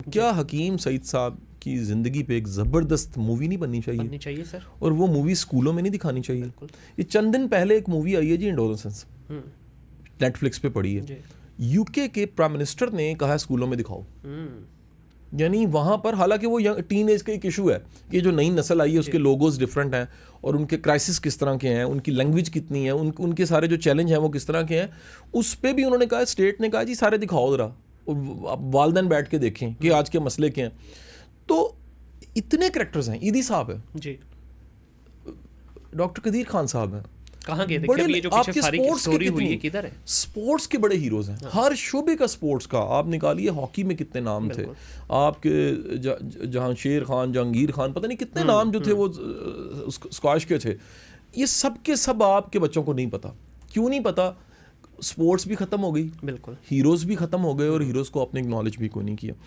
क्या हकीम सईद साहब की ज़िंदगी पे एक ज़बरदस्त मूवी नहीं बननी चाहिए सर। और वो मूवी स्कूलों में नहीं दिखानी चाहिए। बिल्कुल। ये चंद दिन पहले एक मूवी आई है जी, इंडोलेंस, हम्म, नेटफ्लिक्स पे पड़ी है। जी। यूके के प्राइम मिनिस्टर ने कहा है स्कूलों में दिखाओ। हम्म, यानी वहाँ पर, हालांकि वो टीन एज का एक इशू है कि जो नई नस्ल आई है उसके लोगोज डिफरेंट हैं और उनके क्राइसिस किस तरह के हैं, उनकी लैंग्वेज कितनी है, उनके सारे जो चैलेंज हैं वो किस तरह के हैं, उस पर भी उन्होंने कहा, स्टेट ने कहा जी सारे दिखाओ ज़रा, वालदैन बैठ के देखें कि आज के मसले क्या हैं। तो इतने करेक्टर्स हैं, ईदी साहब है जी। डॉक्टर कदीर खान साहब हैं, कहाँ गए थे? बड़े ये जो आपके पीछे सारी स्पोर्ट्स के स्टोरी हुई है कितनी किधर है? स्पोर्ट्स के बड़े हीरोज हैं, हर शोबे का स्पोर्ट्स का आप निकालिए, हॉकी में कितने नाम थे आपके, जहांगीर खान, जहांगीर खान, पता नहीं कितने नाम जो थे वो स्क्वाश के थे। ये सब के सब आपके बच्चों को नहीं पता। क्यों नहीं पता? स्पोर्ट्स भी ख़त्म हो गई, बिल्कुल, हीरोज़ भी ख़त्म हो गए और हीरोज़ को अपने नॉलेज भी कोई नहीं किया।